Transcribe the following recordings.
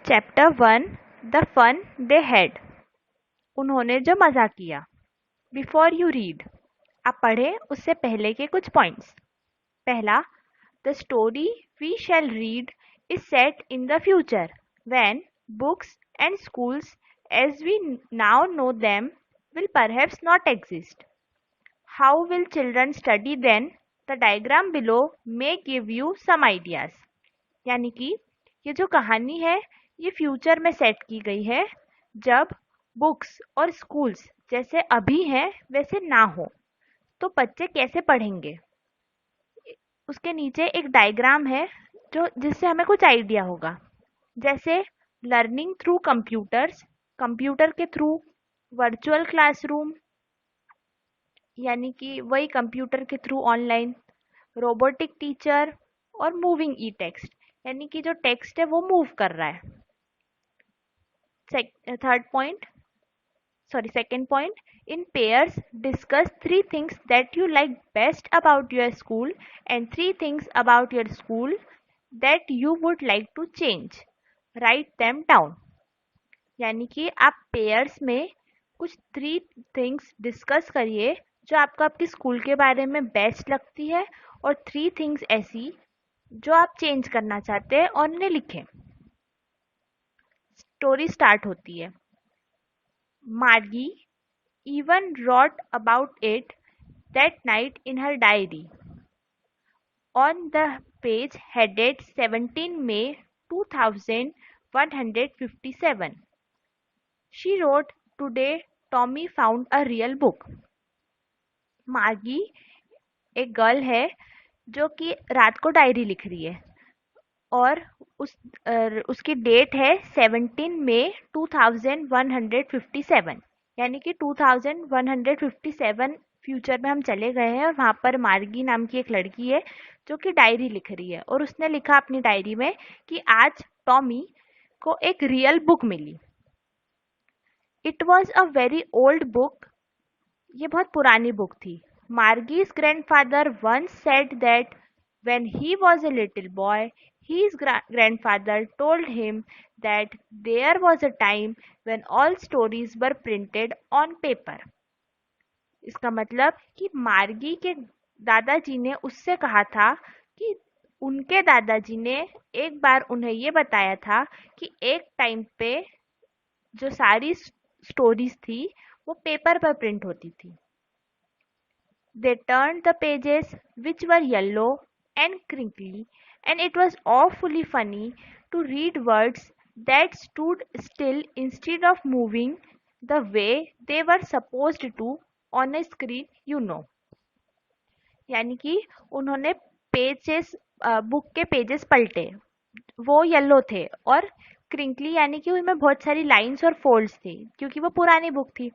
Chapter 1 the fun they had. उन्होंने जो मज़ा किया। बिफोर यू रीड, आप पढ़ें उससे पहले के कुछ पॉइंट्स। पहला, the story we shall read is set in the future when books and schools as we now know them will perhaps not exist. How will children study then? The diagram below may give you some ideas. यानी कि ये जो कहानी है ये future में set की गई है, जब बुक्स और स्कूल्स जैसे अभी हैं वैसे ना हो तो बच्चे कैसे पढ़ेंगे। उसके नीचे एक डायग्राम है जो जिससे हमें कुछ आइडिया होगा, जैसे लर्निंग थ्रू कंप्यूटर्स, कंप्यूटर के थ्रू, वर्चुअल क्लासरूम यानी कि वही कंप्यूटर के थ्रू ऑनलाइन, रोबोटिक टीचर और मूविंग ई टेक्स्ट यानी कि जो टेक्स्ट है वो मूव कर रहा है। Second point, in pairs discuss 3 things that you like best about your school and 3 things about your school that you would like to change. Write them down. यानी कि आप पेयर्स में कुछ 3 थिंग्स डिस्कस करिए जो आपको आपके स्कूल के बारे में बेस्ट लगती है और 3 थिंग्स ऐसी जो आप चेंज करना चाहते हैं और उन्हें लिखें। स्टोरी स्टार्ट होती है। मार्गी even wrote about it that night in her diary. On the page headed 17 May 2157, she wrote, "Today Tommy found a real book." मार्गी एक गर्ल है जो कि रात को डायरी लिख रही है और उसकी डेट है 17 मई 2157, यानी कि 2157 फ्यूचर में हम चले गए हैं और वहाँ पर मार्गी नाम की एक लड़की है जो कि डायरी लिख रही है और उसने लिखा अपनी डायरी में कि आज टॉमी को एक रियल बुक मिली। It was a very old book. ये बहुत पुरानी बुक थी। Margie's grandfather once said that when he was a little boy, his grandfather told him that there was a time when all stories were printed on paper. इसका मतलब कि मार्गी के दादाजी ने उससे कहा था कि उनके दादाजी ने एक बार उन्हें ये बताया था कि एक टाइम पे जो सारी स्टोरीज थी वो पेपर पर प्रिंट होती थी। They turned the pages, which were yellow and crinkly, and it was awfully funny to read words that stood still instead of moving the way they were supposed to on a screen, you know. यानी कि उन्होंने pages book के pages पलटे, वो yellow थे और crinkly यानी कि उनमें बहुत सारी लाइंस और फोल्ड्स थी क्योंकि वो पुरानी बुक थी।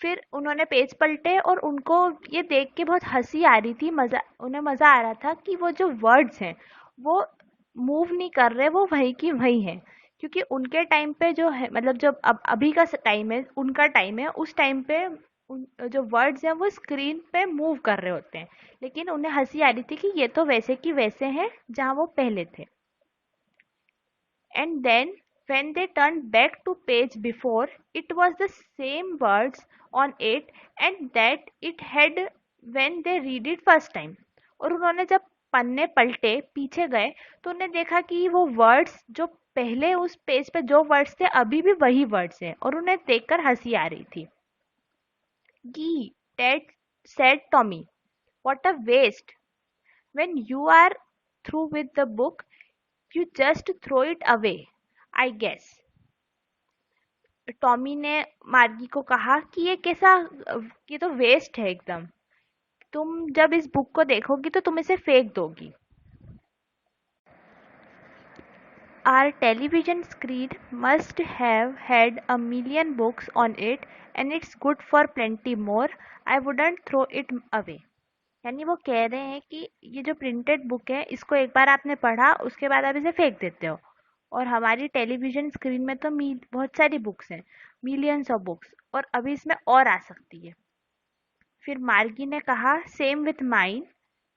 फिर उन्होंने पेज पलटे और उनको ये देख के बहुत हंसी आ रही थी, उन्हें मज़ा आ रहा था कि वो जो वर्ड्स हैं वो मूव नहीं कर रहे, वो वही की वही हैं। क्योंकि उनके टाइम पे जो है, मतलब जब अभी का टाइम है, उनका टाइम है, उस टाइम पे जो वर्ड्स हैं वो स्क्रीन पे मूव कर रहे होते हैं, लेकिन उन्हें हंसी आ रही थी कि ये तो वैसे की वैसे हैं जहाँ वो पहले थे। And then when they turned back to page before, it was the same words on it and that it had when they read it first time. और उन्होंने जब पन्ने पलटे पीछे गए तो उन्हें देखा कि वो वर्ड्स जो पहले उस पेज पे जो वर्ड्स थे अभी भी वही वर्ड्स हैं और उन्हें देखकर हंसी आ रही थी। Gee, Ted said Tommy, what a waste. When you are through with the book, you just throw it away, I guess. Tommy ने मार्गी को कहा कि ये तो वेस्ट है एकदम, तुम जब इस बुक को देखोगी तो तुम इसे फेंक दोगी। Our television screen must have had a million books on it and it's good for plenty more. I wouldn't throw it away. यानी वो कह रहे हैं कि ये जो प्रिंटेड बुक है इसको एक बार आपने पढ़ा उसके बाद आप इसे फेंक देते हो, और हमारी टेलीविज़न स्क्रीन में तो बहुत सारी बुक्स हैं, मिलियंस ऑफ बुक्स, और अभी इसमें और आ सकती है। फिर मार्गी ने कहा, same with mine,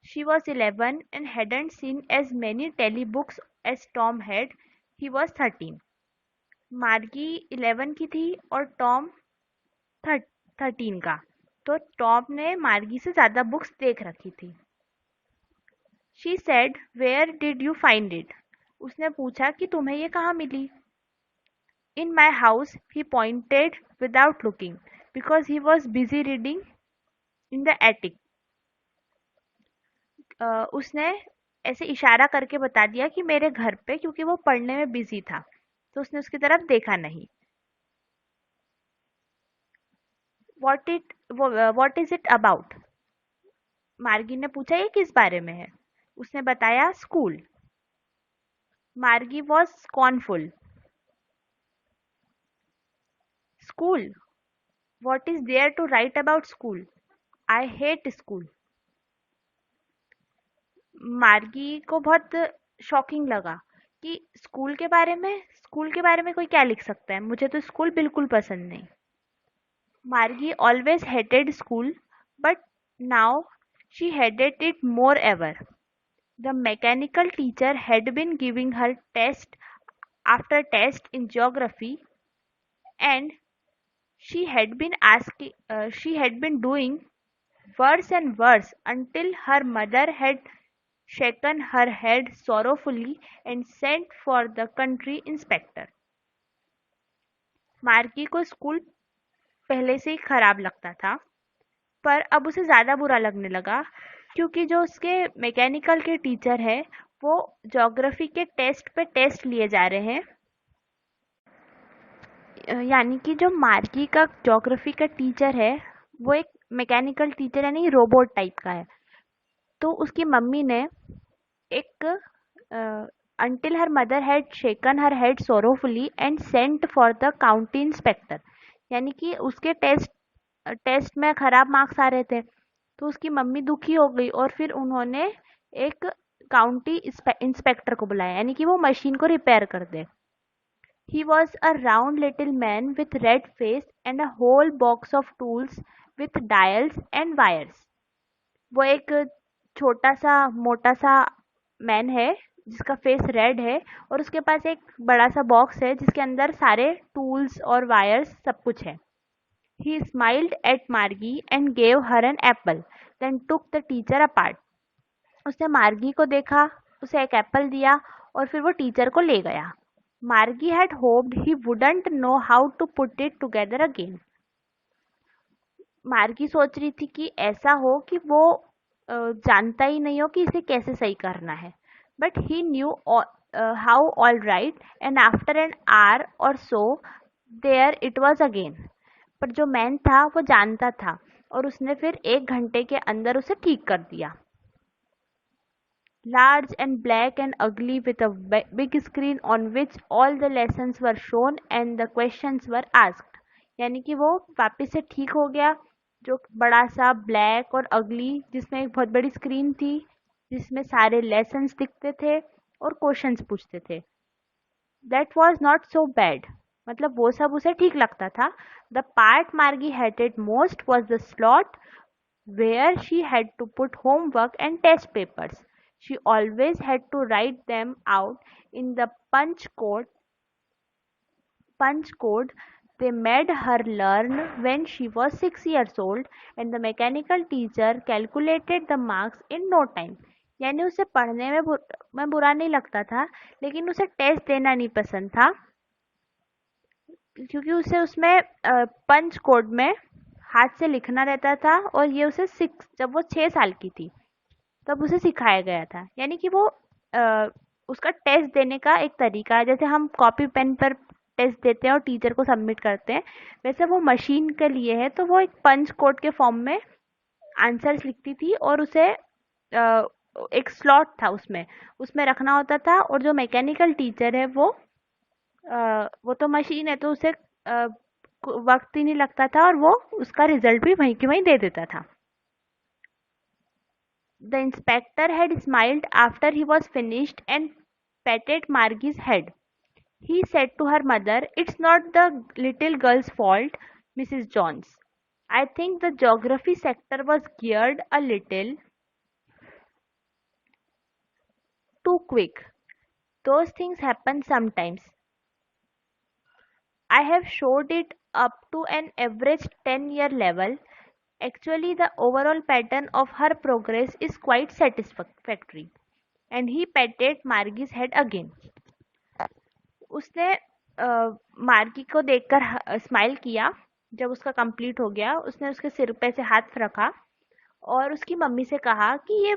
she was 11 and hadn't seen as many telebooks as Tom had, he was 13। Margie 11 की थी और टॉम 13 का। तो टॉम ने मार्गी से ज़्यादा बुक्स देख रखी थी। She said, where did you find it? उसने पूछा कि तुम्हें ये कहाँ मिली? In my house, he pointed without looking because he was busy reading in the attic. उसने ऐसे इशारा करके बता दिया कि मेरे घर पे, क्योंकि वो पढ़ने में बिजी था, तो उसने उसकी तरफ देखा नहीं। What is it about? मार्गी ने पूछा, ये किस बारे में है? उसने बताया, school. Margie was scornful. School? What is there to write about school? I hate school. Margie को बहुत शॉकिंग लगा कि स्कूल के बारे में कोई क्या लिख सकता है, मुझे तो स्कूल बिल्कुल पसंद नहीं। मार्गी always hated school, but now she hated it more ever. The mechanical teacher had been giving her test after test in geography, and she had been doing worse and worse until her mother had shaken her head sorrowfully and sent for the country inspector. मार्गी को school पहले से ही खराब लगता था, पर अब उसे ज़्यादा बुरा लगने लगा क्योंकि जो उसके मैकेनिकल के टीचर है वो ज्योग्राफी के टेस्ट पे टेस्ट लिए जा रहे हैं। यानी कि जो मार्गी का ज्योग्राफी का टीचर है वो एक मैकेनिकल टीचर यानी रोबोट टाइप का है। तो उसकी मम्मी ने एक until her mother had shaken her head sorrowfully and sent for the county inspector, यानी कि उसके टेस्ट में खराब मार्क्स आ रहे थे, तो उसकी मम्मी दुखी हो गई और फिर उन्होंने एक काउंटी इंस्पेक्टर को बुलाया, यानी कि वो मशीन को रिपेयर कर दे। He was a round little man with red face and a whole box of tools with dials and wires. वो एक छोटा सा मोटा सा मैन है जिसका फेस रेड है और उसके पास एक बड़ा सा बॉक्स है जिसके अंदर सारे टूल्स और वायर्स सब कुछ है। He smiled at Margie and gave her an apple, then took the teacher apart. उसने मार्गी को देखा, उसे एक एप्पल दिया और फिर वो टीचर को ले गया। मार्गी had hoped he wouldn't know how to put it together again. मार्गी सोच रही थी कि ऐसा हो कि वो जानता ही नहीं हो कि इसे कैसे सही करना है। But he knew how all right, and after an hour or so there it was again. पर जो मैन था वो जानता था और उसने फिर 1 घंटे के अंदर उसे ठीक कर दिया। Large and black and ugly with a big screen on which all the lessons were shown and the questions were asked. यानी कि वो वापस से ठीक हो गया, जो बड़ा सा ब्लैक और अगली जिसमें एक बहुत बड़ी स्क्रीन थी जिसमें सारे लेसन्स दिखते थे और क्वेश्चंस पूछते थे। That was not so bad. मतलब वो सब उसे ठीक लगता था। The part Margie hated most was the slot where she had to put homework and test papers. She always had to write them out in the punch code they made her learn when she was 6 years old, and the mechanical teacher calculated the marks in no time. यानी उसे पढ़ने में बुरा नहीं लगता था, लेकिन उसे टेस्ट देना नहीं पसंद था क्योंकि उसे उसमें पंच कोड में हाथ से लिखना रहता था और ये उसे जब वो 6 साल की थी तब उसे सिखाया गया था। यानी कि वो उसका टेस्ट देने का एक तरीका है, जैसे हम कॉपी पेन पर टेस्ट देते हैं और टीचर को सबमिट करते हैं, वैसे वो मशीन के लिए है। तो वो एक पंच कोड के फॉर्म में आंसर्स लिखती थी और उसे एक स्लॉट था उसमें रखना होता था, और जो मैकेनिकल टीचर है वो तो मशीन है तो उसे वक्त ही नहीं लगता था और वो उसका रिजल्ट भी वहीं की वहीं दे देता था। The inspector had smiled after he was finished and patted Margie's head. He said to her mother, "It's not the little girl's fault, Mrs. Jones. I think the geography sector was geared a little too quick. Those things happen sometimes. I have showed it up to an average 10-year level. Actually, the overall pattern of her progress is quite satisfactory. And he patted Margie's head again. उसने मार्गी को देखकर smile किया. जब उसका complete हो गया उसने उसके सिर पे से हाथ रखा और उसकी मम्मी से कहा कि ये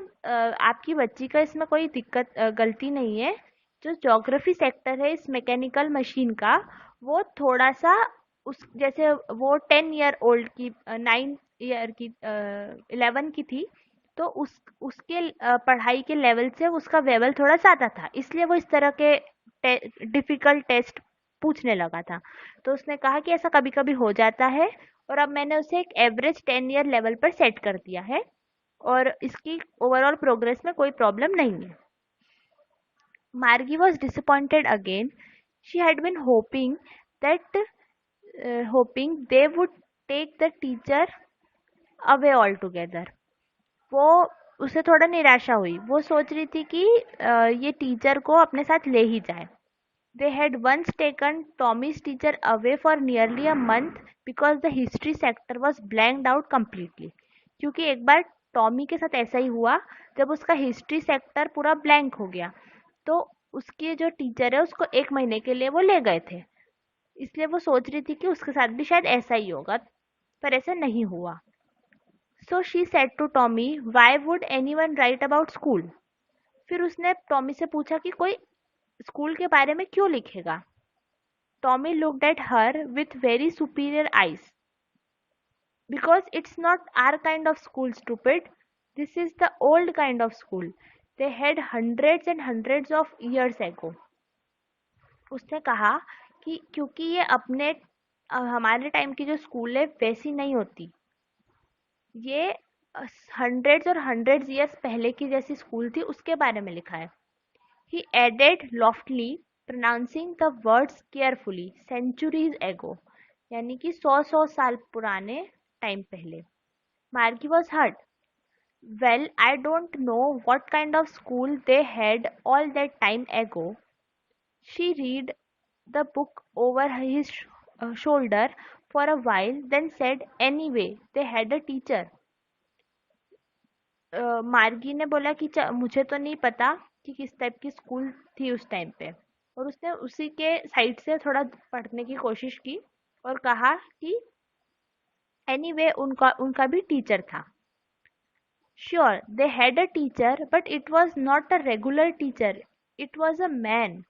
आपकी बच्ची का इसमें कोई दिक्कत गलती नहीं है. जो ज्योग्राफी सेक्टर है इस मैकेनिकल मशीन का वो थोड़ा सा उस जैसे वो 10 ईयर ओल्ड की 9 ईयर की 11 की थी तो उसके पढ़ाई के लेवल से उसका लेवल थोड़ा ज़्यादा था इसलिए वो इस तरह के डिफ़िकल्ट टेस्ट पूछने लगा था. तो उसने कहा कि ऐसा कभी कभी हो जाता है और अब मैंने उसे एक एवरेज 10 ईयर लेवल पर सेट कर दिया है और इसकी ओवरऑल प्रोग्रेस में कोई प्रॉब्लम नहीं है. Margie was disappointed again. She had been hoping they would take the teacher away altogether. वो उसे थोड़ा निराशा हुई. वो सोच रही थी कि ये टीचर को अपने साथ ले ही जाए. They had once taken Tommy's teacher away for nearly a month because the history sector was blanked out completely. क्योंकि एक बार टॉमी के साथ ऐसा ही हुआ जब उसका हिस्ट्री सेक्टर पूरा ब्लैंक हो गया तो उसके जो टीचर है उसको 1 महीने के लिए वो ले गए थे. इसलिए वो सोच रही थी कि उसके साथ भी शायद ऐसा ही होगा पर ऐसा नहीं हुआ. So she said to Tommy, why would anyone write about school? फिर उसने टॉमी से पूछा कि कोई स्कूल के बारे में क्यों लिखेगा. Tommy looked at her with very superior eyes. Because it's not our kind of school, stupid. This is the old kind of school. They had hundreds and hundreds of years ago. उसने कहा कि क्योंकि ये अपने हमारे time की जो school है वैसी नहीं होती. ये हंड्रेड्स और हंड्रेड्स ईयर्स पहले की जैसी स्कूल थी उसके बारे में लिखा है. He added loftily, pronouncing the words carefully, centuries ago. यानी कि 100 साल पुराने टाइम पहले. Margie was hurt. Well, I don't know what kind of school they had all that time ago. She read the book over his shoulder for a while, then said, anyway, they had a teacher. मार्गी ने बोला कि मुझे तो नहीं पता कि किस टाइप की स्कूल थी उस टाइम पे और उसने उसी के साइड से थोड़ा पढ़ने की कोशिश की और कहा कि एनीवे उनका भी टीचर था. Sure they had a teacher but it was not a regular teacher, it was a man.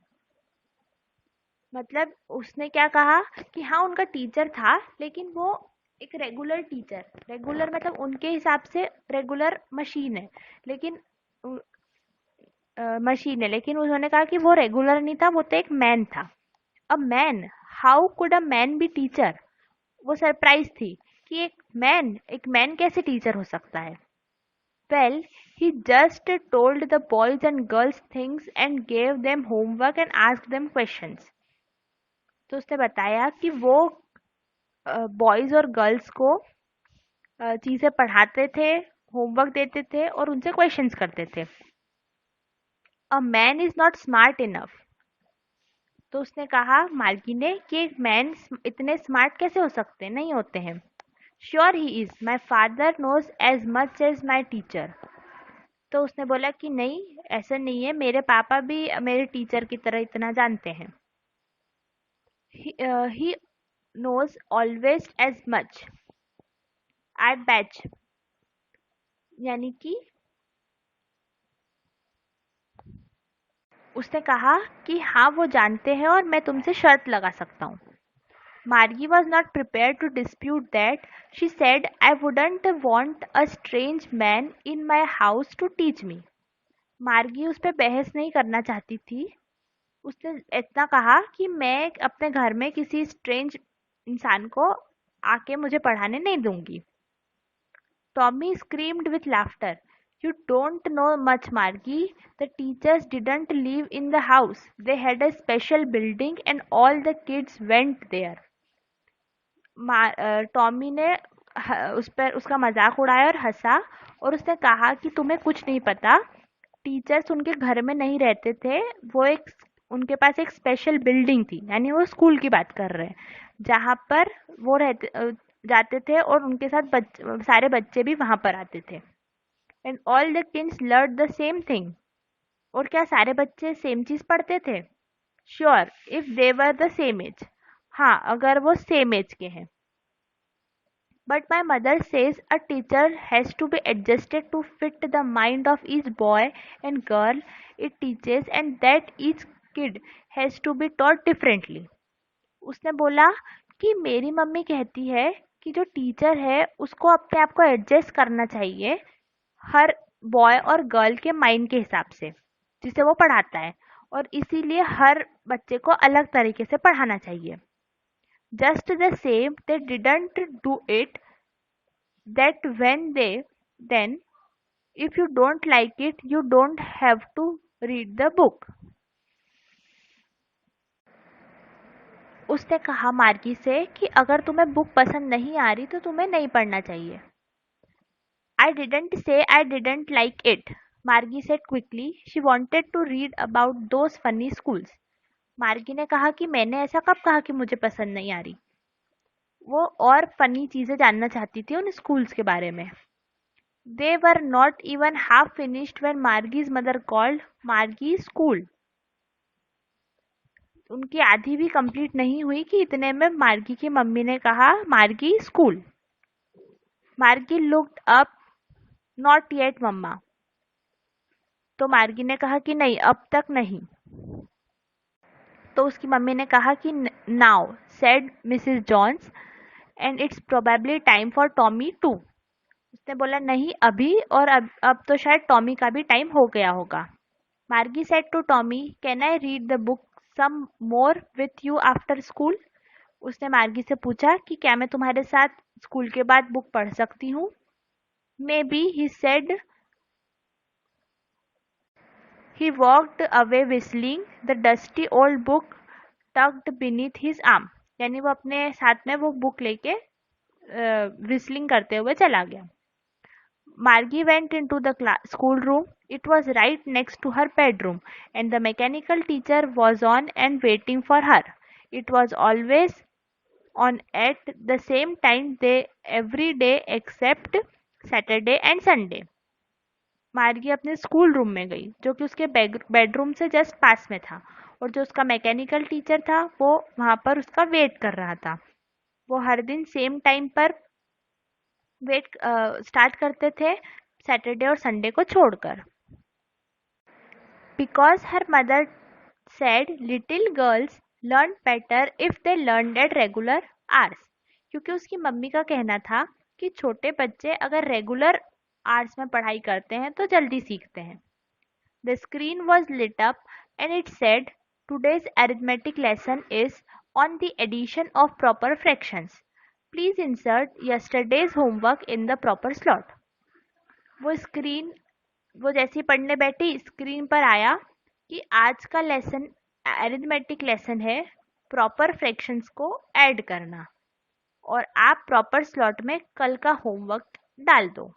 मतलब उसने क्या कहा कि हाँ उनका टीचर था लेकिन वो एक रेगुलर टीचर, रेगुलर मतलब उनके हिसाब से रेगुलर मशीन है लेकिन उन्होंने कहा कि वो रेगुलर नहीं था, वो तो एक मैन था. A man, how could a man B teacher. वो सरप्राइज थी कि एक मैन कैसे टीचर हो सकता है. Well he just told the boys and girls things and gave them homework and asked them questions. तो उसने बताया कि वो बॉयज और गर्ल्स को चीज़ें पढ़ाते थे, होमवर्क देते थे और उनसे क्वेश्चंस करते थे. A man is not smart enough. तो उसने कहा मार्गी ने कि एक मैन इतने स्मार्ट कैसे हो सकते हैं, नहीं होते हैं. Sure he is, my father knows as much as my teacher. तो उसने बोला कि नहीं ऐसा नहीं है, मेरे पापा भी मेरे टीचर की तरह इतना जानते हैं. He knows always as much. I bet यानी कि उसने कहा कि हाँ वो जानते हैं और मैं तुमसे शर्त लगा सकता हूँ. Margie was not prepared to dispute that. She said, I wouldn't want a strange man in my house to teach me. मार्गी उस पर बहस नहीं करना चाहती थी. उसने इतना कहा कि मैं अपने घर में किसी स्ट्रेंज इंसान को आके मुझे पढ़ाने नहीं दूंगी. Tommy screamed with laughter. You don't know much, Margie. The teachers didn't live in the house. They had a special building and all the kids went there. Tommy ने उस पर उसका मजाक उड़ाया और हंसा और उसने कहा कि तुम्हें कुछ नहीं पता. टीचर्स उनके घर में नहीं रहते थे, वो एक उनके पास एक स्पेशल बिल्डिंग थी, यानी वो स्कूल की बात कर रहे हैं, जहाँ पर वो जाते थे और उनके साथ सारे बच्चे भी वहाँ पर आते थे। And all the kids learn the same thing. और क्या सारे बच्चे सेम चीज़ पढ़ते थे? Sure, if they were the same age. हाँ, अगर वो सेम एज के हैं। But my mother says a teacher has to be adjusted to fit the mind of each boy and girl it teaches and that each kid has to be taught differently. उसने बोला कि मेरी mummy कहती है कि जो teacher है उसको अपने आप को एडजस्ट करना चाहिए हर बॉय और गर्ल के माइंड के हिसाब से जिसे वो पढ़ाता है, और इसीलिए हर बच्चे को अलग तरीके से पढ़ाना चाहिए। Just the same they didn't do it that when they then if you don't like it you don't have to read the book. उसने कहा मार्गी से कि अगर तुम्हें बुक पसंद नहीं आ रही तो तुम्हें नहीं पढ़ना चाहिए। I didn't say I didn't like it, Margie said quickly. She wanted to read about those funny schools. मार्गी ने कहा कि मैंने ऐसा कब कहा कि मुझे पसंद नहीं आ रही। वो और फनी चीजें जानना चाहती थी उन स्कूल्स के बारे में। They were not even half finished when Margie's mother called Margie school. उनकी आधी भी कंप्लीट नहीं हुई कि इतने में मार्गी की मम्मी ने कहा मार्गी स्कूल। मार्गी लुक्ड अप, नॉट येट मम्मा। तो मार्गी ने कहा कि नहीं, अब तक नहीं। तो उसकी मम्मी ने कहा कि now said Mrs Jones and it's probably time for Tommy too. उसने बोला नहीं अभी, और अब तो शायद टॉमी का भी टाइम हो गया होगा। Margie said to Tommy, can I read the book some more with you after school. उसने मार्गी से पूछा कि क्या मैं तुम्हारे साथ स्कूल के बाद बुक पढ़ सकती हूँ। May be, he said. He walked away whistling, the dusty old book tucked beneath his arm. यानी वो अपने साथ में वो बुक लेके whistling करते हुए चला गया। Margie went into the school room. It was right next to her bedroom, and the mechanical teacher was on and waiting for her. It was always on at the same time every day except Saturday and Sunday. मार्गी अपने school room में गई जो कि उसके bedroom से just पास में था, और जो उसका मैकेनिकल टीचर था वो वहाँ पर उसका वेट कर रहा था। वो हर दिन सेम टाइम पर वेट स्टार्ट करते थे, सैटरडे और संडे को छोड़कर। Because her mother said little girls learn better if they learn at regular hours. क्योंकि उसकी मम्मी का कहना था कि छोटे बच्चे अगर रेगुलर आवर्स में पढ़ाई करते हैं तो जल्दी सीखते हैं। The screen was lit up and it said, Today's arithmetic lesson is on the addition of proper fractions. Please insert yesterday's homework in the proper slot. वो जैसी पढ़ने बैठी स्क्रीन पर आया कि आज का लेसन अरिथमेटिक लेसन है प्रॉपर फ्रैक्शंस को ऐड करना, और आप प्रॉपर स्लॉट में कल का होमवर्क डाल दो।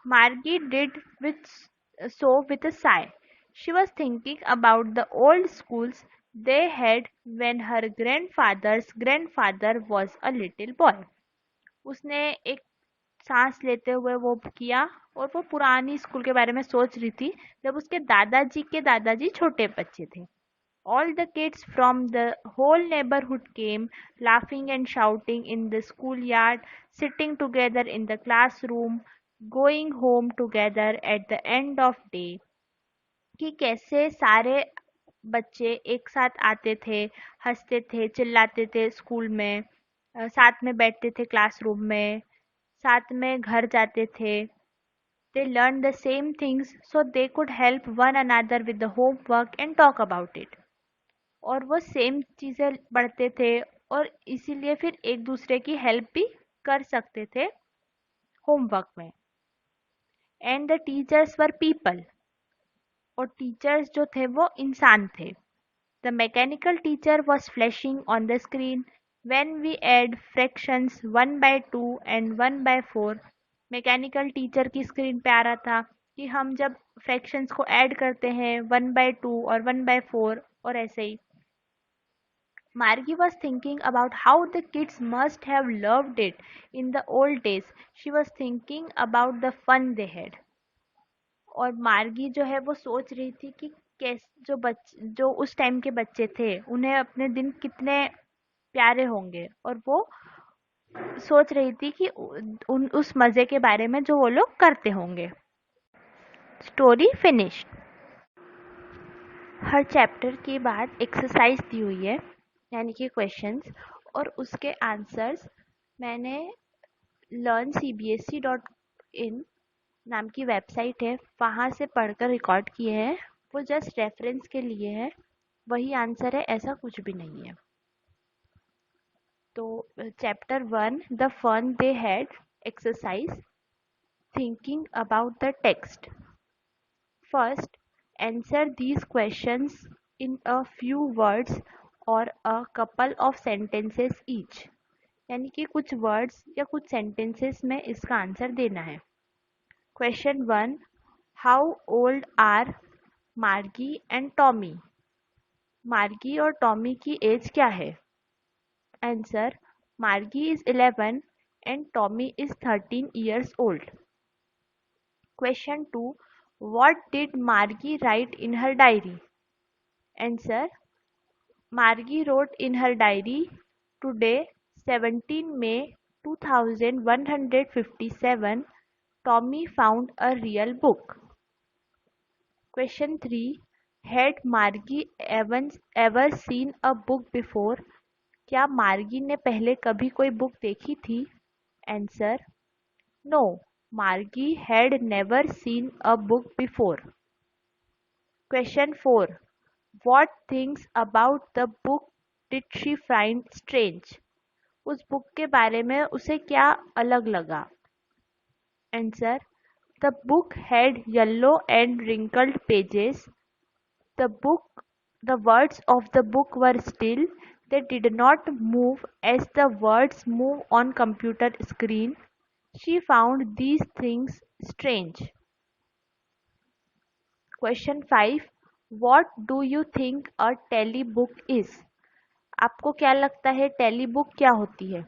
Margie did so with a sigh. She was thinking about the old schools they had when her grandfather's grandfather was a little boy. उसने एक सांस लेते हुए वो किया, और वो पुरानी स्कूल के बारे में सोच रही थी जब उसके दादाजी के दादाजी छोटे बच्चे थे। All the kids from the whole neighborhood came, laughing and shouting in the schoolyard, sitting together in the classroom, going home together at the end of day. कि कैसे सारे बच्चे एक साथ आते थे, हंसते थे, चिल्लाते थे स्कूल में, साथ में बैठते थे क्लासरूम में, साथ में घर जाते थे। They learned the same things so they could help one another with the homework and talk about it. और वो सेम चीज़ें पढ़ते थे और इसीलिए फिर एक दूसरे की हेल्प भी कर सकते थे होमवर्क में। And the teachers were people, और टीचर्स जो थे वो इंसान थे। The mechanical teacher was flashing on the screen when we add fractions 1/2 and 1/4। Mechanical teacher की स्क्रीन पे आ रहा था कि हम जब फ्रैक्शंस को ऐड करते हैं 1/2 और 1/4 और ऐसे ही. Margie was thinking about how the kids must have loved it in the old days. She was thinking about the fun they had. और मार्गी जो है वो सोच रही थी कि कैसे जो उस टाइम के बच्चे थे उन्हें अपने दिन कितने प्यारे होंगे और वो सोच रही थी कि उस मजे के बारे में जो वो लोग करते होंगे. Story finished. हर चैप्टर के बाद एक्सरसाइज दी हुई है यानी कि क्वेश्चंस और उसके आंसर्स मैंने learncbsc.in नाम की वेबसाइट है वहाँ से पढ़कर रिकॉर्ड किए हैं. वो जस्ट रेफरेंस के लिए है, वही आंसर है, ऐसा कुछ भी नहीं है. तो chapter 1 the fun they had exercise thinking about the text. First, answer these questions in a few words or a couple of sentences each. यानी कि कुछ वर्ड्स या कुछ सेंटेंसेस में इसका आंसर देना है. क्वेश्चन 1, हाउ ओल्ड आर मार्गी एंड टॉमी. मार्गी और टॉमी की एज क्या है? आंसर, मार्गी is 11 and Tommy is 13 years old. Question 2, what did Margie write in her diary? Answer, Margie wrote in her diary, today 17 May 2157 Tommy found a real book. Question 3, had Margie ever seen a book before? क्या मार्गी ने पहले कभी कोई book देखी थी? Answer, no, Margie had never seen a book before. Question 4, what things about the book did she find strange? उस book के बारे में उसे क्या अलग लगा? Answer, the book had yellow and wrinkled pages. The words of the book were still. They did not move as the words move on computer screen. She found these things strange. Question 5, what do you think a telebook is? आपको क्या लगता है टेलीबुक क्या होती है?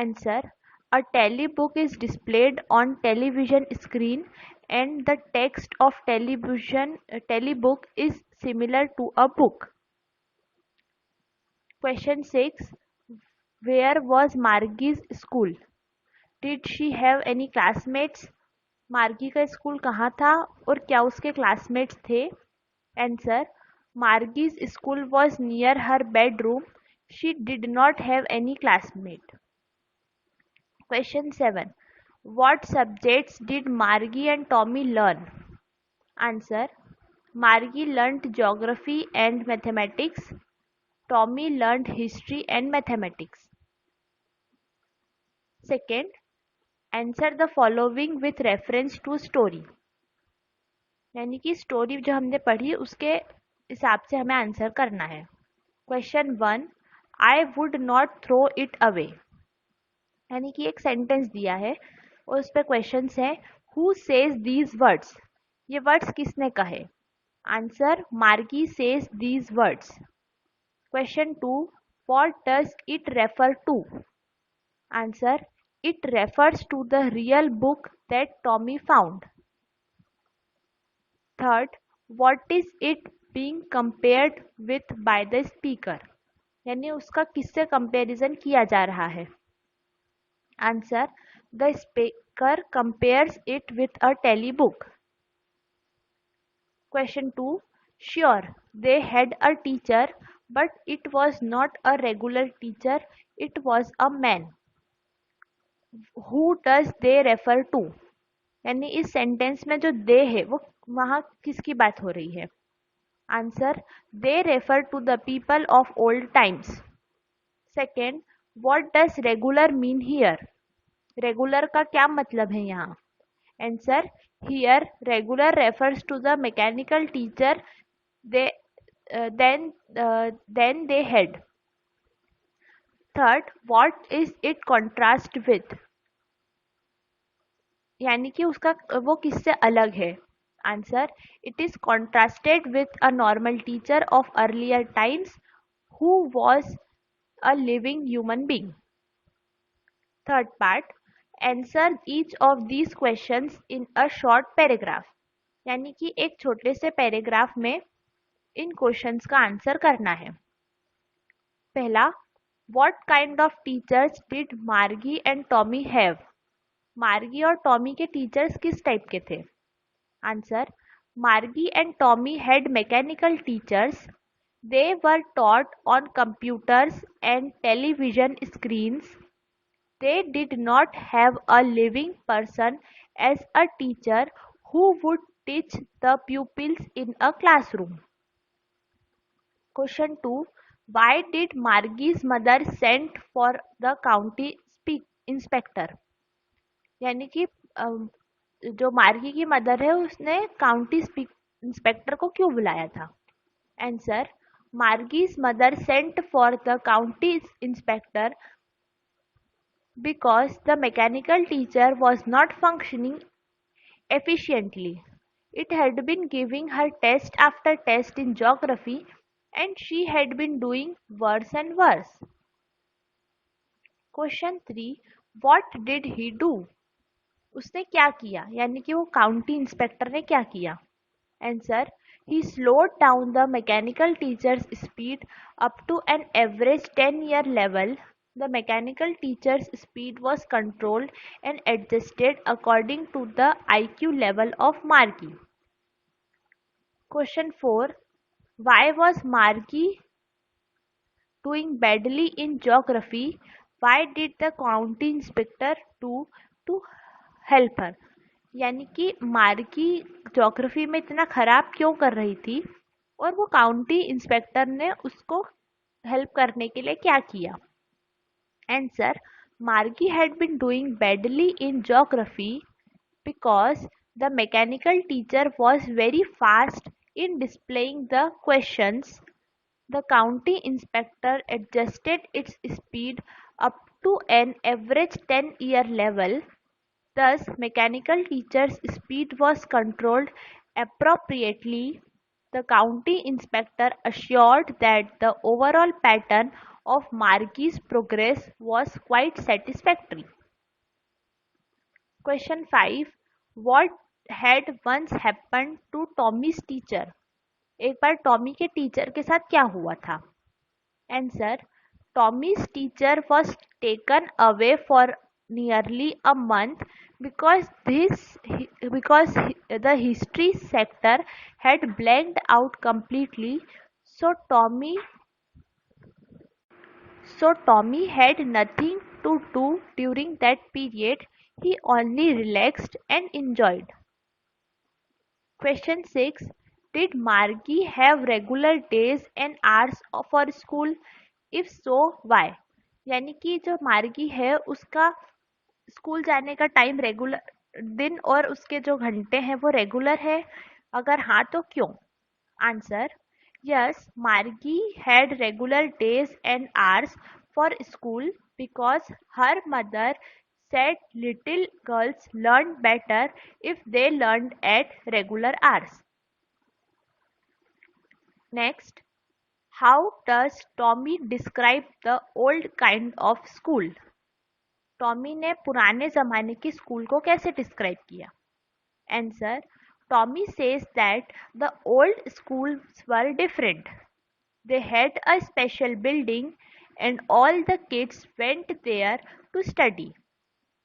Answer, a telebook is displayed on television screen and the text of telebook is similar to a book. Question 6, where was Margie's school? Did she have any classmates? मार्गी का school कहाँ था और क्या उसके क्लासमेट्स थे? Answer, Margie's school was near her bedroom. She did not have any classmate. Question 7, what subjects did Margie and Tommy learn? Answer, Margie learnt geography and mathematics. Tommy learned history and mathematics. Second, answer the following with reference to story. यानी कि story जो हमने पढ़ी उसके हिसाब से हमें answer करना है. Question 1, I would not throw it away. यानी कि एक सेंटेंस दिया है और उस पर क्वेश्चन है, हु सेज दीज वर्ड्स. ये वर्ड्स किसने कहे? Answer, Margie says these words. Question 2, what does it refer to? Answer, it refers to the real book that Tommy found. Third, what is it being compared with by the speaker? यानी उसका किससे comparison किया जा रहा है? Answer, the speaker compares it with a telebook. Question 2, sure, they had a teacher, but it was not a regular teacher, it was a man. Who does they refer to? यानी इस sentence में जो दे है वो वहाँ किसकी बात हो रही है? Answer, they refer to the people of old times. Second, what does regular mean here? Regular का क्या मतलब है यहाँ? Answer, here regular refers to the mechanical teacher then they had. Third, what is it contrast with? यानी कि उसका वो किससे अलग है? Answer, it is contrasted with a normal teacher of earlier times who was a living human being. Third part, answer each of these questions in a short paragraph, यानी कि एक छोटे से पैराग्राफ में इन क्वेश्चंस का आंसर करना है। पहला, what kind of teachers did मार्गी एंड टॉमी हैव? मार्गी और टॉमी के टीचर्स किस टाइप के थे? आंसर, मार्गी and Tommy had mechanical teachers. They were taught on computers and television screens. They did not have a living person as a teacher who would teach the pupils in a classroom. Question 2. Why did Margie's mother send for the county inspector? यानी कि जो मार्गी की mother है उसने county inspector को क्यों बुलाया था? Answer, Margie's mother sent for the county inspector because the mechanical teacher was not functioning efficiently. It had been giving her test after test in geography and she had been doing worse and worse. Question 3. What did he do? उसने क्या किया? यानी कि वो county inspector ने क्या किया? Answer, he slowed down the mechanical teacher's speed up to an average 10-year level. The mechanical teacher's speed was controlled and adjusted according to the IQ level of Margie. Question 4. Why was Margie doing badly in geography? Why did the county inspector do to help her? यानी कि मार्गी geography में इतना खराब क्यों कर रही थी और वो काउंटी इंस्पेक्टर ने उसको हेल्प करने के लिए क्या किया? Answer, Margie had been doing badly in geography because the mechanical teacher was very fast in displaying the questions. The county inspector adjusted its speed up to an average 10-year level. Thus, mechanical teacher's speed was controlled appropriately. The county inspector assured that the overall pattern of Margie's progress was quite satisfactory. Question 5. What had once happened to Tommy's teacher? एक बार Tommy के teacher के साथ क्या हुआ था? Answer, Tommy's teacher was taken away for nearly a month because the history sector had blanked out completely. So Tommy had nothing to do during that period. He only relaxed and enjoyed. Question 6. Did Margie have regular days and hours for school? If so, why? यानी कि जो मार्गी है उसका school जाने का time regular दिन और उसके जो घंटे हैं वो रेगुलर है, अगर हाँ तो क्यों? आंसर, यस, मार्गी had regular days and hours for school because her mother said little girls learned better if they learned at regular hours. Next, how does Tommy describe the old kind of school? Tommy ने पुराने जमाने की school को कैसे describe किया? Answer, Tommy says that the old schools were different. They had a special building and all the kids went there to study.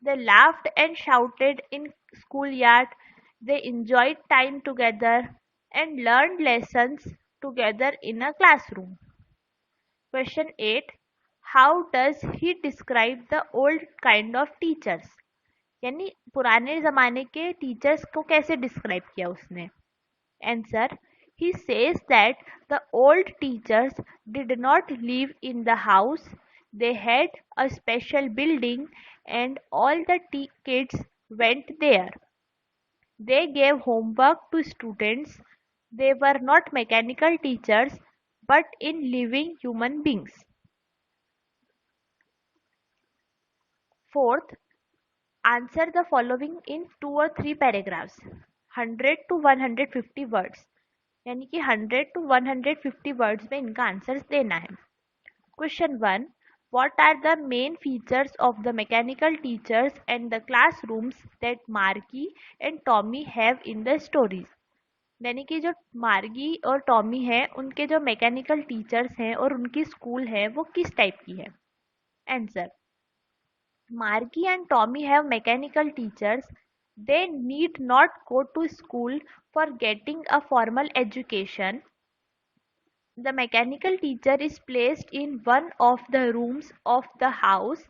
They laughed and shouted in schoolyard. They enjoyed time together and learned lessons together in a classroom. Question 8. How does he describe the old kind of teachers? यानी पुराने ज़माने के teachers को कैसे describe किया उसने? Answer, he says that the old teachers did not live in the house. They had a special building and all the kids went there. They gave homework to students. They were not mechanical teachers but in living human beings. 4th, answer the following in 2 or 3 paragraphs, 100 to 150 words, यानी कि 100 to 150 words में इनका answer देना है। Question 1, what are the main features of the mechanical teachers and the classrooms that Margie and Tommy have in the stories? यानी कि जो मार्गी और टॉमी है उनके जो मैकेनिकल टीचर्स हैं और उनकी स्कूल है वो किस टाइप की है? Answer, Margie and Tommy have mechanical teachers. They need not go to school for getting a formal education. The mechanical teacher is placed in one of the rooms of the house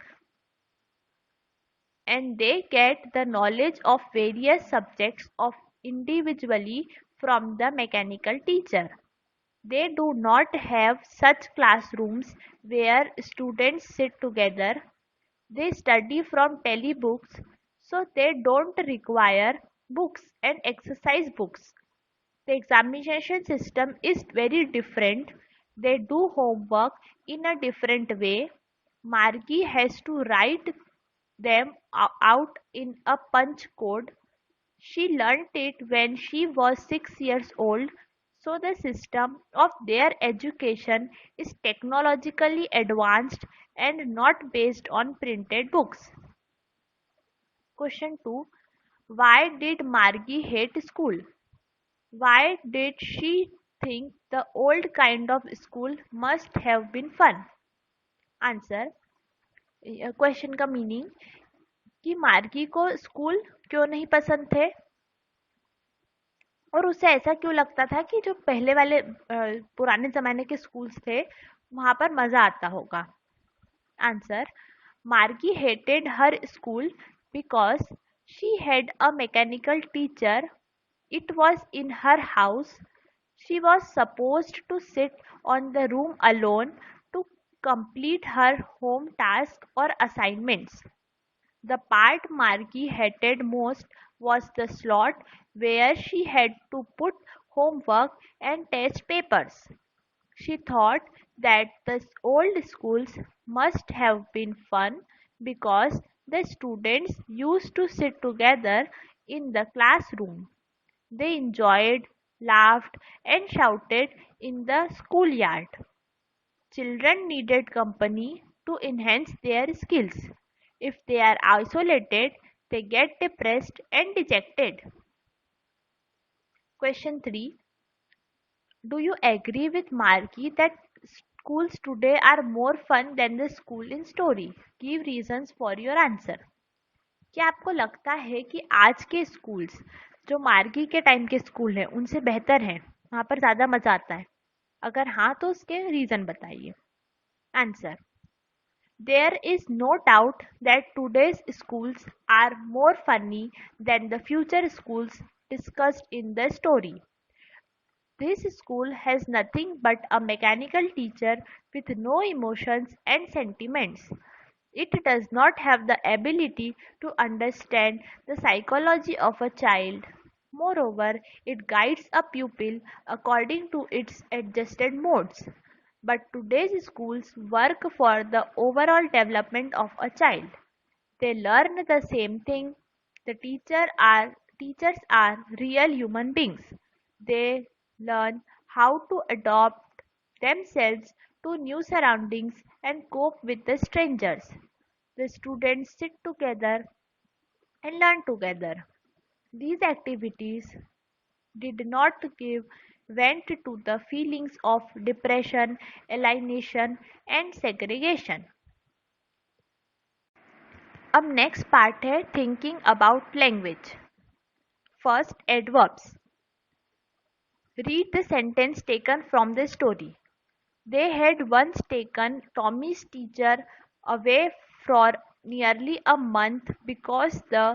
and they get the knowledge of various subjects of individually from the mechanical teacher. They do not have such classrooms where students sit together. They study from telebooks, so they don't require books and exercise books. The examination system is very different. They do homework in a different way. Margie has to write them out in a punch code. She learnt it when she was 6 years old, so the system of their education is technologically advanced and not based on printed books. Question 2. Why did Margie hate school? Why did she think the old kind of school must have been fun? Answer, question का meaning कि मार्गी को school क्यों नहीं पसंद थे और उसे ऐसा क्यों लगता था कि जो पहले वाले पुराने जमाने के स्कूल्स थे वहां पर मजा आता होगा। आंसर, मार्गी hated her school because she had a mechanical teacher. It was in her house. She was supposed to sit on the room alone to complete her home tasks or assignments. The part Margie hated most was the slot where she had to put homework and test papers. She thought that the old schools must have been fun because the students used to sit together in the classroom. They enjoyed, laughed, and shouted in the schoolyard. Children needed company to enhance their skills. If they are isolated, they get depressed and dejected. Question 3. Do you agree with Margie that schools today are more fun than the school in story? Give reasons for your answer. क्या आपको लगता है कि आज के schools जो मार्गी के टाइम के स्कूल हैं उनसे बेहतर हैं, वहाँ पर ज़्यादा मज़ा आता है? अगर हाँ तो उसके रीज़न बताइए। Answer, there is no doubt that today's schools are more funny than the future schools discussed in the story. This school has nothing but a mechanical teacher with no emotions and sentiments. It does not have the ability to understand the psychology of a child. Moreover, it guides a pupil according to its adjusted modes. But today's schools work for the overall development of a child. They learn the same thing. The teachers are real human beings. They learn how to adopt themselves to new surroundings and cope with the strangers. The students sit together and learn together. These activities did not give vent to the feelings of depression, alienation, and segregation. अब next part है thinking about language. First, adverbs. Read the sentence taken from the story. They had once taken Tommy's teacher away for nearly a month because the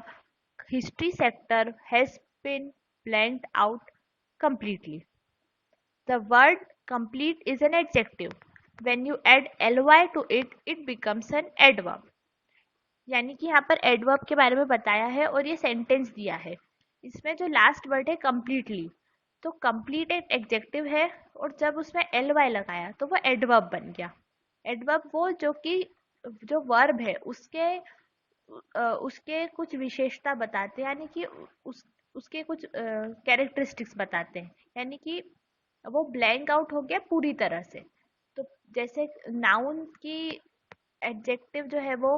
history sector has been blanked out completely. The word complete is an adjective. When you add ly to it, it becomes an adverb. यानी कि यहाँ पर adverb के बारे में बताया है और ये सेंटेंस दिया है. इसमें जो लास्ट वर्ड है कंप्लीटली, तो कंप्लीट एक एडजेक्टिव है और जब उसमें एल वाई लगाया तो वो एडवर्ब बन गया. एडवर्ब वो जो कि जो वर्ब है उसके कुछ विशेषता बताते हैं, यानी कि उसके कुछ कैरेक्टरिस्टिक्स बताते हैं, यानी कि वो ब्लैंक आउट हो गया पूरी तरह से। तो जैसे नाउन की एडजेक्टिव जो है वो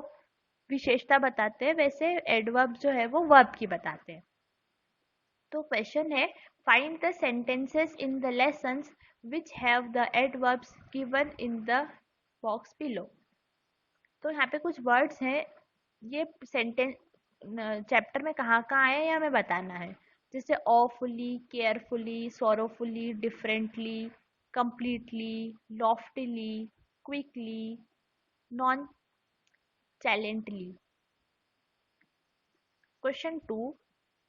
विशेषता बताते हैं, वैसे एडवर्ब जो है वो वर्ब की बताते हैं। तो क्वेश्चन है, find the sentences in the lessons which have the adverbs given in the box below. तो यहाँ पे कुछ वर्ड्स हैं, ये सेंटेंस चैप्टर में कहाँ कहाँ आए हैं हमें बताना है। जैसे awfully, carefully, sorrowfully, differently, completely, loftily, quickly, nonchalantly. Question 2.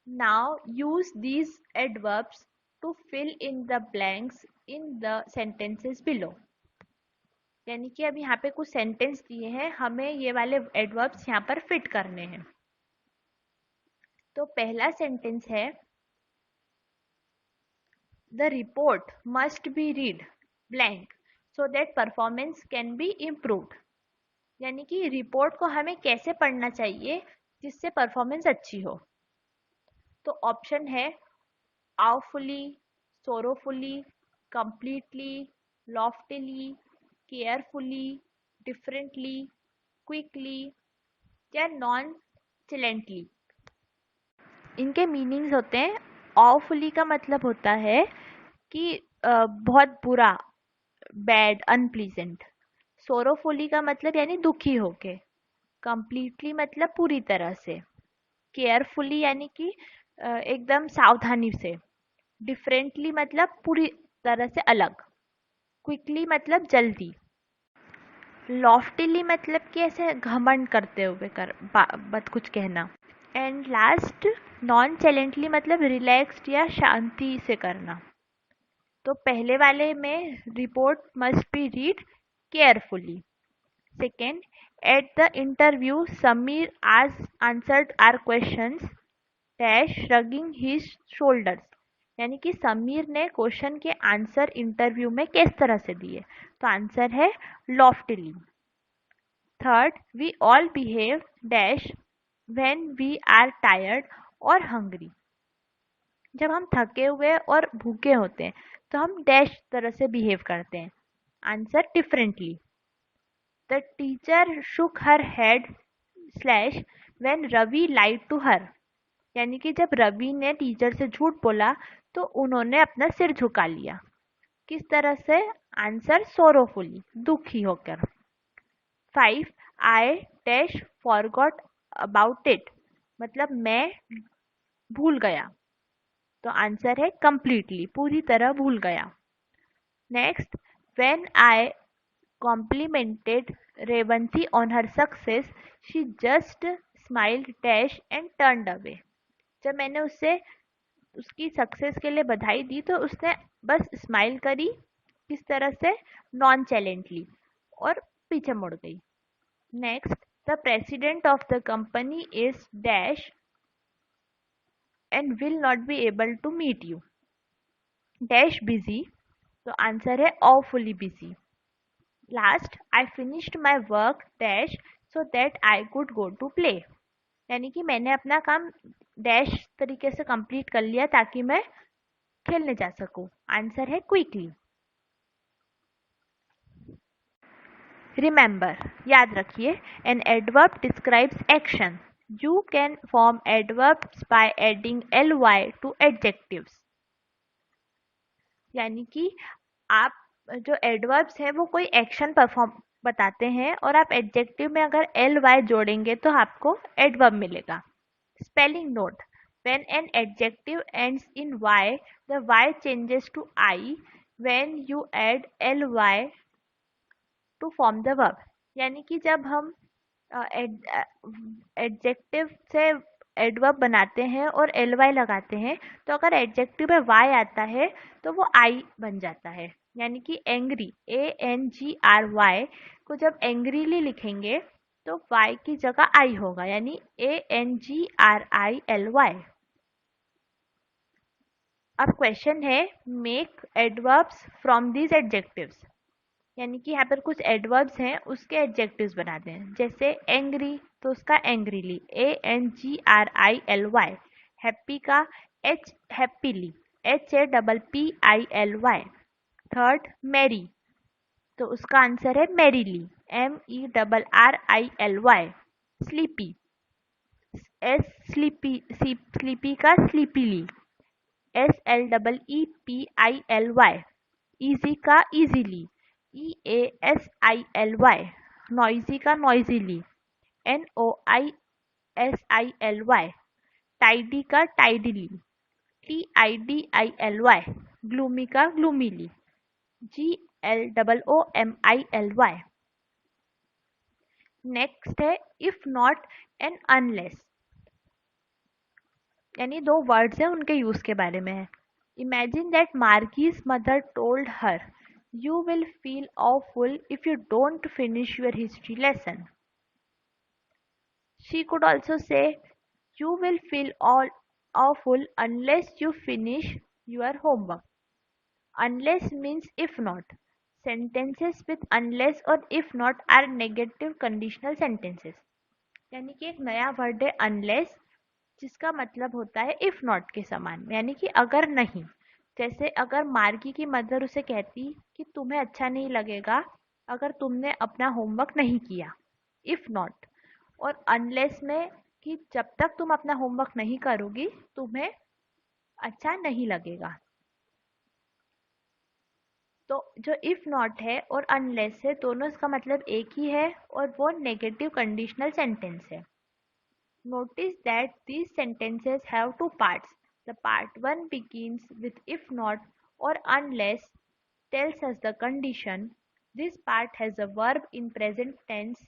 Now use these adverbs to fill in the blanks in the sentences below. यानी कि अब यहाँ पे कुछ सेंटेंस दिए हैं, हमें ये वाले एडवर्ब्स यहाँ पर फिट करने हैं। तो पहला सेंटेंस है, the report must be read blank so that performance can be improved. यानी कि रिपोर्ट को हमें कैसे पढ़ना चाहिए जिससे परफॉर्मेंस अच्छी हो। तो ऑप्शन है आवफुली, सोरोफुली, completely, loftily, carefully, differently, quickly या nonchalantly। इनके मीनिंग्स होते हैं, awfully का मतलब होता है कि बहुत बुरा, बैड, अनप्लीजेंट। सोरोफुली का मतलब यानी दुखी होके। कंप्लीटली मतलब पूरी तरह से। केयरफुली यानी कि एकदम सावधानी से। डिफरेंटली मतलब पूरी तरह से अलग। क्विकली मतलब जल्दी। लॉफ्टिली मतलब कि ऐसे घमंड करते हुए बात कुछ कहना। एंड लास्ट नॉन चैलेंटली मतलब रिलैक्स्ड या शांति से करना। तो पहले वाले में report must be read carefully. Second, at the interview Sameer आज answered our questions dash shrugging his shoulders. यानी कि समीर ने क्वेश्चन के आंसर इंटरव्यू में किस तरह से दिए। तो आंसर है loftily. Third, we all behave dash when we are tired और हंग्री। जब हम थके हुए और भूखे होते हैं तो हम डैश तरह से बिहेव करते हैं। Answer differently. The teacher shook her head slash when Ravi lied to her. यानी कि जब रवि ने टीचर से झूठ बोला तो उन्होंने अपना सिर झुका लिया। किस तरह से। आंसर सोरोफुली, दुखी होकर। 5, I dash forgot about it मतलब मैं भूल गया। तो आंसर है कंप्लीटली, पूरी तरह भूल गया। Next, when I complimented Revanti on her success she just smiled dash and turned away. जब मैंने उसकी सक्सेस के लिए बधाई दी तो उसने बस स्माइल करी। किस तरह से। नॉन चैलेंटली, और पीछे मुड़ गई। Next, the president of the company is dash and will not be able to meet you dash busy. तो आंसर है awfully busy. Last, I finished my work dash so that I could go to play. यानी कि मैंने अपना काम dash तरीके से complete कर लिया ताकि मैं खेलने जा सकूं। आंसर है क्विकली। रिमेंबर, याद रखिए, an adverb describes action. You can form adverbs by adding ly to adjectives. यानी कि आप जो एडवर्ब्स है वो कोई एक्शन परफॉर्म बताते हैं और आप एडजेक्टिव में अगर ly जोड़ेंगे तो आपको एडवर्ब मिलेगा। Spelling note, when an adjective ends in y, the y changes to I when you add ly to form the verb। यानी कि जब हम एडजेक्टिव से एडवर्ब बनाते हैं और ly लगाते हैं तो अगर एडजेक्टिव में y आता है तो वो I बन जाता है। यानी कि एंग्री, ANGRY को जब एंग्रीली लिखेंगे तो y की जगह I होगा, यानी ANGRILY। अब क्वेश्चन है, make adverbs from these adjectives. यानी कि यहाँ पर कुछ एडवर्ब्स हैं उसके एडजेक्टिव्स बनाते हैं। जैसे एंग्री तो उसका एंग्रीली, ANGRILY। हैप्पी का H happily, HAPPILY। Third merry तो उसका आंसर है मैरीली, MERRILY। स्लीपी स्लीपी का स्लीपीली, SLEEPILY। इजी का इजीली, EASILY। नॉइजी का नॉइजीली, NOISILY। टाइडी का टाइडीली, TIDILY। ग्लूमी का ग्लूमीली, GLOOMILY। नेक्स्ट है इफ नॉट एंड अनलेस, यानी दो वर्ड्स हैं उनके यूज के बारे में है। Imagine that Margie's mother told her, you will feel awful if you don't finish your history lesson. She could also say, you will feel all awful unless you finish your homework. Unless means if not. Sentences with unless or if not are negative conditional sentences. यानी कि एक नया word है unless, जिसका मतलब होता है if not के समान, यानी कि अगर नहीं। जैसे अगर मार्गी की मदर उसे कहती कि तुम्हें अच्छा नहीं लगेगा अगर तुमने अपना होमवर्क नहीं किया, if not। और unless में कि जब तक तुम अपना होमवर्क नहीं करोगी तुम्हें अच्छा नहीं लगेगा। तो जो इफ नॉट है और अनलेस है दोनों इसका मतलब एक ही है और वो नेगेटिव कंडीशनल सेंटेंस है। Notice that these sentences have two parts. The part one begins with if not और unless, tells us the condition. This part has a verb in present tense।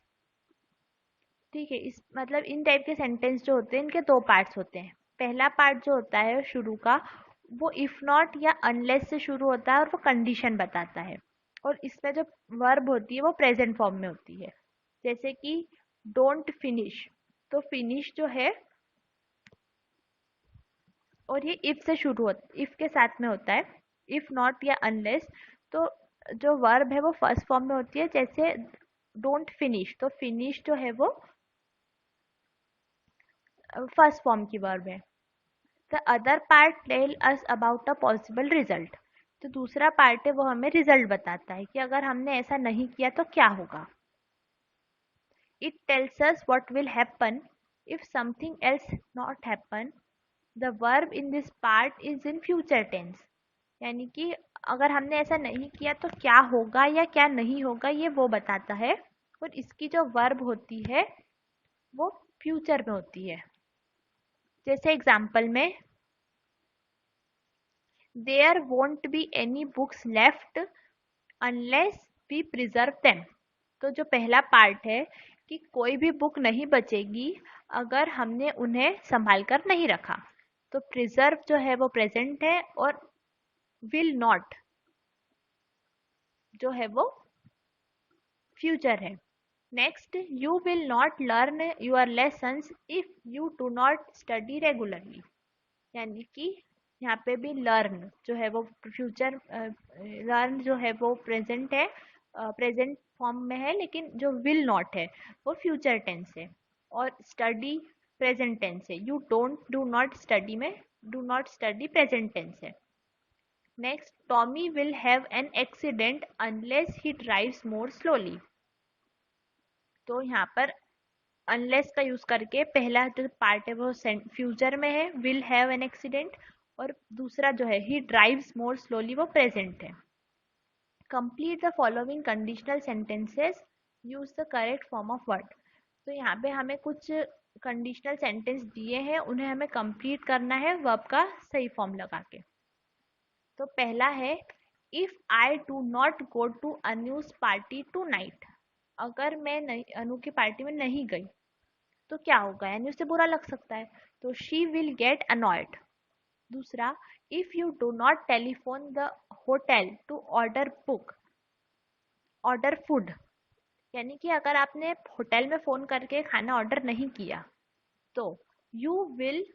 ठीक है, इस मतलब इन टाइप के sentence जो होते हैं इनके दो पार्ट्स होते हैं। पहला पार्ट जो होता है शुरू का वो इफ नॉट या अनलेस से शुरू होता है और वो कंडीशन बताता है, और इसमें जो वर्ब होती है वो प्रेजेंट फॉर्म में होती है। जैसे कि डोंट फिनिश, तो फिनिश जो है और ये इफ से शुरू होता है, इफ के साथ में होता है। इफ नॉट या अनलेस तो जो वर्ब है वो फर्स्ट फॉर्म में होती है। जैसे डोंट फिनिश तो फिनिश जो है वो फर्स्ट फॉर्म की वर्ब है। The other part tell us about a possible result, तो दूसरा पार्ट है वो हमें रिजल्ट बताता है कि अगर हमने ऐसा नहीं किया तो क्या होगा। It tells us what will happen if something else not happen. The verb in this part is in future tense, यानी कि अगर हमने ऐसा नहीं किया तो क्या होगा या क्या नहीं होगा ये वो बताता है, और इसकी जो वर्ब होती है वो फ्यूचर में होती है। जैसे एग्जाम्पल में there won't be any books left unless we preserve them, तो जो पहला पार्ट है कि कोई भी बुक नहीं बचेगी अगर हमने उन्हें संभाल कर नहीं रखा, तो प्रिजर्व जो है वो प्रेजेंट है और विल नॉट जो है वो फ्यूचर है। Next, you will not learn your lessons if you do not study regularly, यानी कि यहाँ पे भी लर्न जो है वो फ्यूचर, लर्न जो है वो प्रेजेंट है, प्रेजेंट फॉर्म में है, लेकिन जो विल नॉट है वो फ्यूचर टेंस है, और स्टडी प्रेजेंट टेंस है। You don't do not study में do not study present tense है। Next, Tommy will have an accident unless he drives more slowly, तो यहाँ पर अनलेस का यूज करके पहला जो पार्ट है वो फ्यूचर में है, विल हैव एन एक्सीडेंट, और दूसरा जो है ही ड्राइव्स मोर स्लोली वो प्रेजेंट है। Complete the following conditional sentences, use the correct form of word, तो यहाँ पे हमें कुछ कंडीशनल सेंटेंस दिए हैं उन्हें हमें कंप्लीट करना है वर्ब का सही फॉर्म लगा के। तो पहला है if I do not go to Anuj party tonight, अगर मैं नहीं अनु की पार्टी में नहीं गई तो क्या होगा, यानी उसे बुरा लग सकता है, तो शी विल गेट अनॉयड। दूसरा, if you do not telephone the hotel to order food, यानी कि अगर आपने होटल में फ़ोन करके खाना ऑर्डर नहीं किया तो you will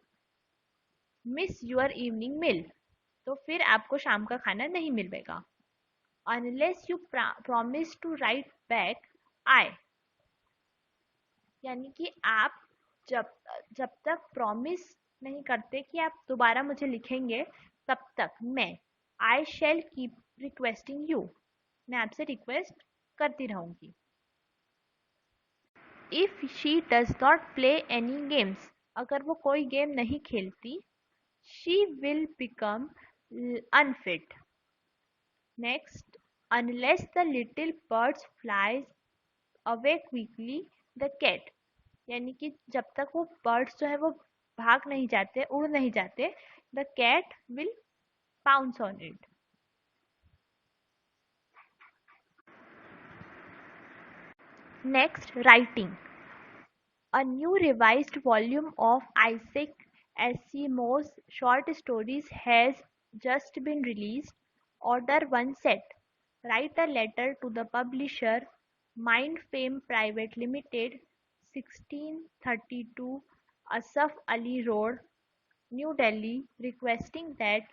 miss your evening meal, तो फिर आपको शाम का खाना नहीं मिलेगा। unless you promise to write back I। यानी कि आप जब जब तक प्रॉमिस नहीं करते कि आप दोबारा मुझे लिखेंगे, तब तक मैं I shall keep requesting you, मैं आपसे रिक्वेस्ट करती रहूंगी। If she does not play any games, अगर वो कोई गेम नहीं खेलती, she will become unfit. Next, unless the little birds flies away quickly the cat, यानी कि जब तक वो बर्ड्स जो है वो भाग नहीं जाते, उड़ नहीं जाते, the cat will pounce on it. Next, writing. A new revised volume of Isaac Asimov's short stories has just been released. Order one set. Write a letter to the publisher, Mindfame Private Limited, 1632 Asaf Ali Road, New Delhi, requesting that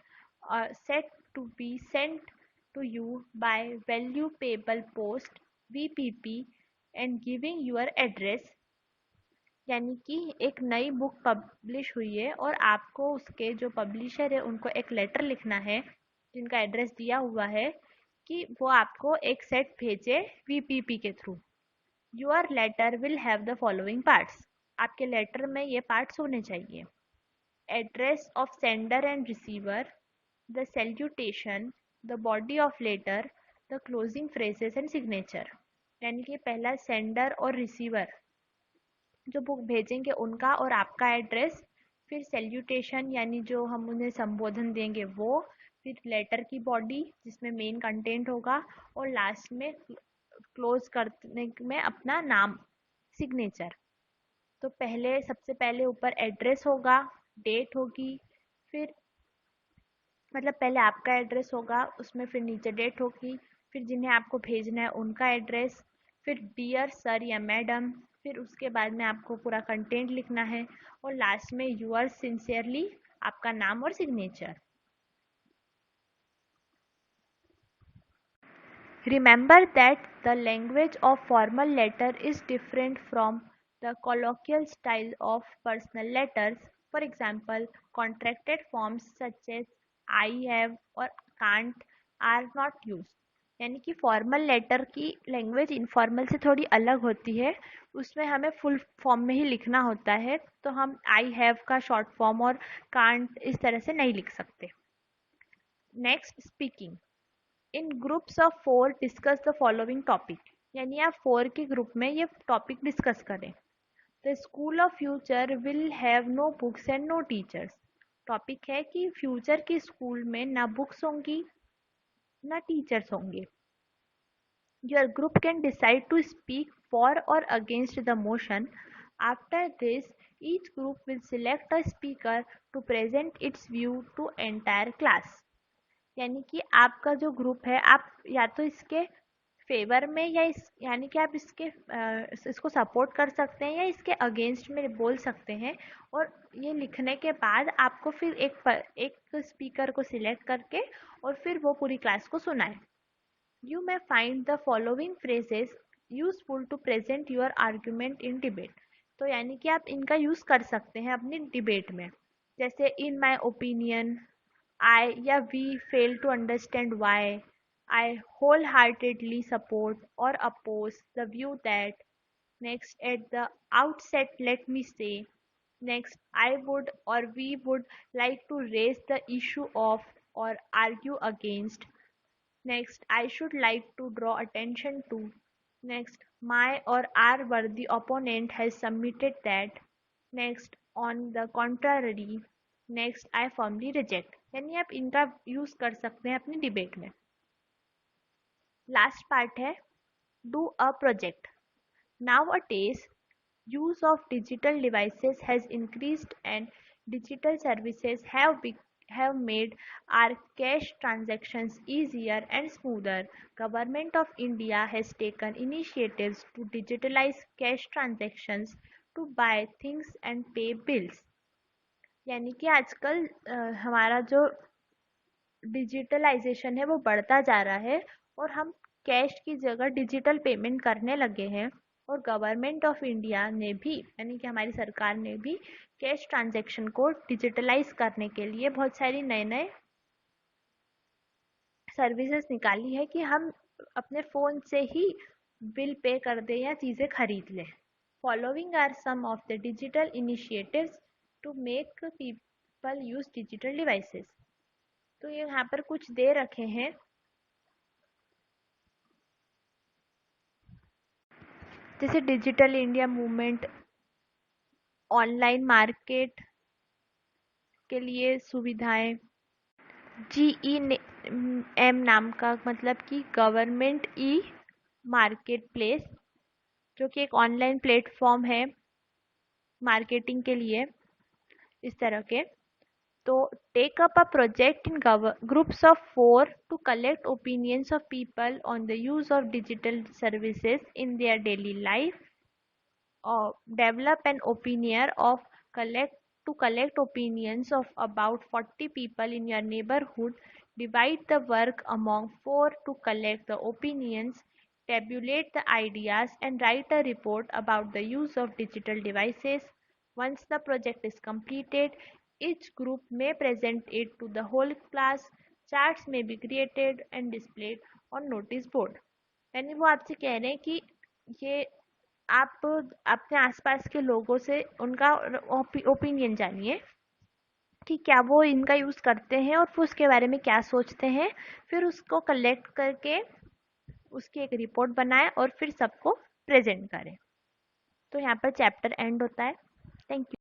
a set to be sent to you by Value Payable Post VPP and giving your address। यानी कि एक नई book publish हुई है और आपको उसके जो पब्लिशर है उनको एक लेटर लिखना है, जिनका एड्रेस दिया हुआ है, कि वो आपको एक सेट भेजे वीपीपी के through. Your letter will have the following parts, आपके लेटर में ये पार्ट्स होने चाहिए। Address of sender and receiver, the salutation, the body of letter, the closing phrases and signature. यानी कि पहला सेंडर और रिसीवर जो बुक भेजेंगे उनका और आपका एड्रेस, फिर सैल्यूटेशन यानी जो हम उन्हें संबोधन देंगे वो, फिर लेटर की बॉडी जिसमें मेन कंटेंट होगा, और लास्ट में क्लोज करने में अपना नाम, सिग्नेचर। तो पहले सबसे पहले ऊपर एड्रेस होगा, डेट होगी, फिर मतलब पहले आपका एड्रेस होगा, उसमें फिर नीचे डेट होगी, फिर जिन्हें आपको भेजना है उनका एड्रेस, फिर डियर सर या मैडम, फिर उसके बाद में आपको पूरा कंटेंट लिखना है, और लास्ट में यूअर्स सिंसियरली, आपका नाम और signature. Remember that the language of formal letter is different from the colloquial style of personal letters. For example, contracted forms such as I have or can't are not used. यानी कि formal letter की language informal से थोड़ी अलग होती है, उसमें हमें फुल फॉर्म में ही लिखना होता है, तो हम आई हैव का शॉर्ट फॉर्म और कांट इस तरह से नहीं लिख सकते। Next, speaking. In groups of 4 discuss the following topic, यानी आप 4 के ग्रुप में ये टॉपिक डिस्कस करें। The school of future will have no books and no teachers. Topic है कि फ्यूचर की स्कूल में ना बुक्स होंगी ना टीचर्स होंगे। Your group can decide to speak for और against the motion. After this each group will select a speaker to present its view to entire class. यानी कि आपका जो ग्रुप है, आप या तो इसके फेवर में या यानी कि आप इसको सपोर्ट कर सकते हैं या इसके अगेंस्ट में बोल सकते हैं, और ये लिखने के बाद आपको फिर एक स्पीकर को सिलेक्ट करके और फिर वो पूरी क्लास को सुनाए। You may find the following phrases useful to present your argument in debate. तो यानी कि आप इनका यूज़ कर सकते हैं अपनी डिबेट में, जैसे इन माई ओपिनियन, I या we fail to understand why, I wholeheartedly support or oppose the view that, next, at the outset let me say, next, I would or we would like to raise the issue of or argue against, next, I should like to draw attention to, next, my or our worthy opponent has submitted that, next, on the contrary, next, I firmly reject. यानी आप इनका use कर सकते हैं अपनी debate में। Last part है do a project. Nowadays, use of digital devices has increased and digital services have made our cash transactions easier and smoother. Government of India has taken initiatives to digitalize cash transactions to buy things and pay bills। यानी कि आजकल हमारा जो digitalisation है वो बढ़ता जा रहा है, और हम कैश की जगह डिजिटल पेमेंट करने लगे हैं। और गवर्नमेंट ऑफ इंडिया ने भी, यानी कि हमारी सरकार ने भी, कैश ट्रांजैक्शन को डिजिटलाइज करने के लिए बहुत सारी नए नए सर्विसेज निकाली है कि हम अपने फ़ोन से ही बिल पे कर दें या चीज़ें खरीद लें। Following are some of the digital initiatives to make people use digital devices. तो ये यहाँ पर कुछ दे रखे हैं, जैसे digital India movement, online market के लिए सुविधाएं, GEM नाम का, मतलब कि गवर्नमेंट ई मार्केट प्लेस, जो कि एक ऑनलाइन प्लेटफॉर्म है मार्केटिंग के लिए, इस तरह के। तो take up a project in groups of 4 to collect opinions of people on the use of digital services in their daily life, develop an opinion of collect to collect opinions of about 40 people in your neighborhood. Divide the work among 4 to collect the opinions, tabulate the ideas, and write a report about the use of digital devices. Once the project is completed, each group may present it to the whole class. Charts may be created and displayed on notice board. यानी वो आपसे कह रहे हैं कि ये आप अपने आसपास के लोगों से उनका ओपिनियन जानिए कि क्या वो इनका यूज़ करते हैं और फिर उसके बारे में क्या सोचते हैं। फिर उसको कलेक्ट करके उसकी एक रिपोर्ट बनाएं और फिर सबको प्रेजेंट करें। तो यहाँ पर चैप्टर एंड होता है। Thank you.